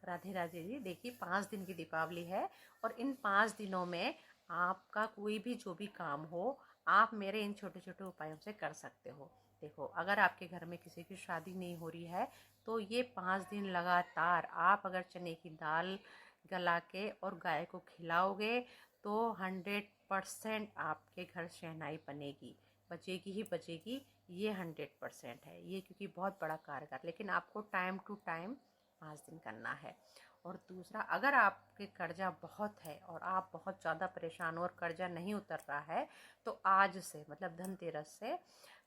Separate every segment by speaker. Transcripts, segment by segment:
Speaker 1: राधे राधे जी। देखिए 5 दिन की दीपावली है और इन 5 दिनों में आपका कोई भी जो भी काम हो, आप मेरे इन छोटे छोटे उपायों से कर सकते हो। देखो, अगर आपके घर में किसी की शादी नहीं हो रही है तो ये 5 दिन लगातार आप अगर चने की दाल गला के और गाय को खिलाओगे तो 100% आपके घर शहनाई बनेगी, बचेगी ही बचेगी। ये 100% है ये, क्योंकि बहुत बड़ा कारगर, लेकिन आपको टाइम टू टाइम 5 दिन करना है। और दूसरा, अगर आपके कर्जा बहुत है और आप बहुत ज़्यादा परेशान हो और कर्जा नहीं उतर रहा है तो आज से, मतलब धनतेरस से,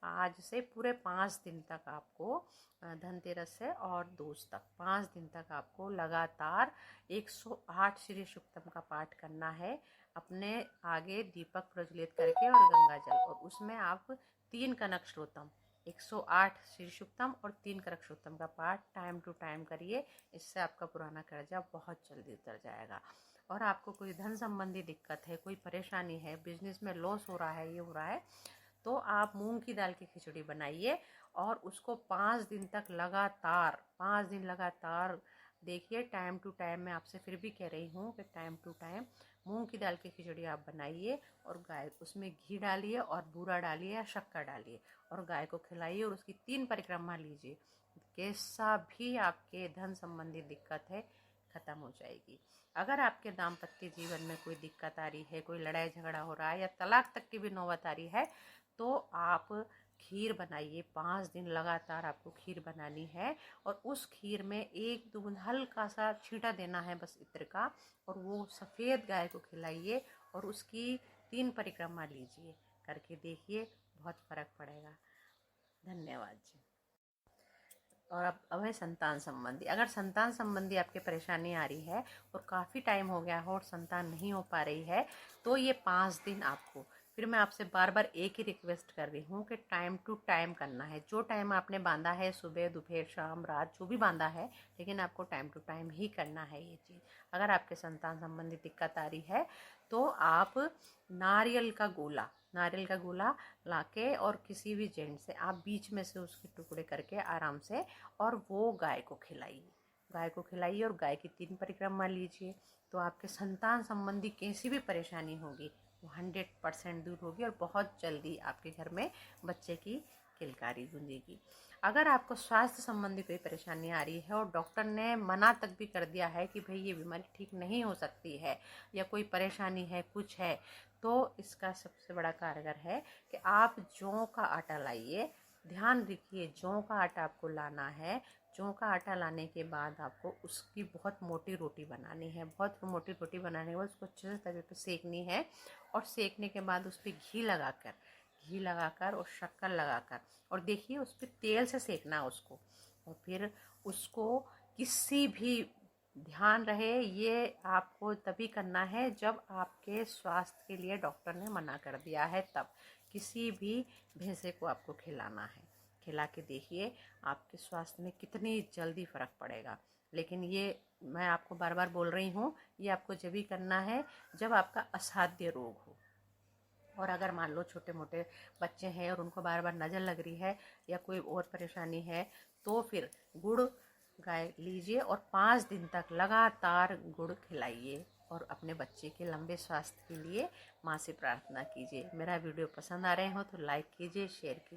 Speaker 1: आज से पूरे 5 दिन तक आपको, धनतेरस से और दूज तक 5 दिन तक आपको लगातार 108 श्री सुक्तम का पाठ करना है, अपने आगे दीपक प्रज्वलित करके और गंगा जल, और उसमें आप 3 कनक श्रोतम, 108 श्री सुक्तम और 3 कनक श्रोतम का पाठ टाइम टू टाइम करिए। इससे आपका पुराना कर्जा बहुत जल्दी उतर जाएगा। और आपको कोई धन संबंधी दिक्कत है, कोई परेशानी है, बिजनेस में लॉस हो रहा है, ये हो रहा है, तो आप मूंग की दाल की खिचड़ी बनाइए और उसको 5 दिन तक लगातार, 5 दिन लगातार देखिए। टाइम टू टाइम, मैं आपसे फिर भी कह रही हूँ कि टाइम टू टाइम मूंग की दाल की खिचड़ी आप बनाइए और गाय, उसमें घी डालिए और बूरा डालिए या शक्कर डालिए और गाय को खिलाइए और उसकी 3 परिक्रमा लीजिए। कैसा भी आपके धन संबंधी दिक्कत है खत्म हो जाएगी। अगर आपके दाम्पत्य जीवन में कोई दिक्कत आ रही है, कोई लड़ाई झगड़ा हो रहा है या तलाक तक की भी नौबत आ रही है, तो आप खीर बनाइए। 5 दिन लगातार आपको खीर बनानी है और उस खीर में 1 बूंद हल्का सा छींटा देना है बस इत्र का, और वो सफ़ेद गाय को खिलाइए और उसकी 3 परिक्रमा लीजिए। करके देखिए, बहुत फर्क पड़ेगा। धन्यवाद जी। और अब है संतान संबंधी। अगर संतान संबंधी आपकी परेशानी आ रही है और काफ़ी टाइम हो गया हो और संतान नहीं हो पा रही है, तो ये 5 दिन आपको, फिर मैं आपसे बार बार एक ही रिक्वेस्ट कर रही हूँ कि टाइम टू टाइम करना है। जो टाइम आपने बांधा है, सुबह दोपहर शाम रात जो भी बांधा है, लेकिन आपको टाइम टू टाइम ही करना है ये चीज़। अगर आपके संतान संबंधी दिक्कत आ रही है तो आप नारियल का गोला लाके और किसी भी जेंट से आप बीच में से उसके टुकड़े करके आराम से, और वो गाय को खिलाइए और गाय की 3 परिक्रमा लीजिए। तो आपके संतान संबंधी कैसी भी परेशानी होगी वो 100% दूर होगी और बहुत जल्दी आपके घर में बच्चे की किलकारी गूंजेगी। अगर आपको स्वास्थ्य संबंधी कोई परेशानी आ रही है और डॉक्टर ने मना तक भी कर दिया है कि भाई ये बीमारी ठीक नहीं हो सकती है या कोई परेशानी है, कुछ है, तो इसका सबसे बड़ा कारगर है कि आप जौ का आटा लाइए। ध्यान रखिए, जौ का आटा आपको लाना है। जौ का आटा लाने के बाद आपको उसकी बहुत मोटी रोटी बनानी है। बहुत मोटी रोटी बनाने के बाद उसको अच्छे से तवे पे सेकनी है और सेकने के बाद उस पर घी लगाकर और शक्कर लगाकर, और देखिए उस पर तेल से सेकना उसको, और फिर उसको किसी भी, ध्यान रहे ये आपको तभी करना है जब आपके स्वास्थ्य के लिए डॉक्टर ने मना कर दिया है, तब किसी भी भैंसे को आपको खिलाना है। खिला के देखिए आपके स्वास्थ्य में कितनी जल्दी फ़र्क पड़ेगा। लेकिन ये मैं आपको बार बार बोल रही हूँ, ये आपको जब भी करना है जब आपका असाध्य रोग हो। और अगर मान लो छोटे मोटे बच्चे हैं और उनको बार बार नज़र लग रही है या कोई और परेशानी है, तो फिर गुड़ गाय लीजिए और 5 दिन तक लगातार गुड़ खिलाइए और अपने बच्चे के लंबे स्वास्थ्य के लिए माँ से प्रार्थना कीजिए। मेरा वीडियो पसंद आ रहे हो तो लाइक कीजिए, शेयर कीजिए।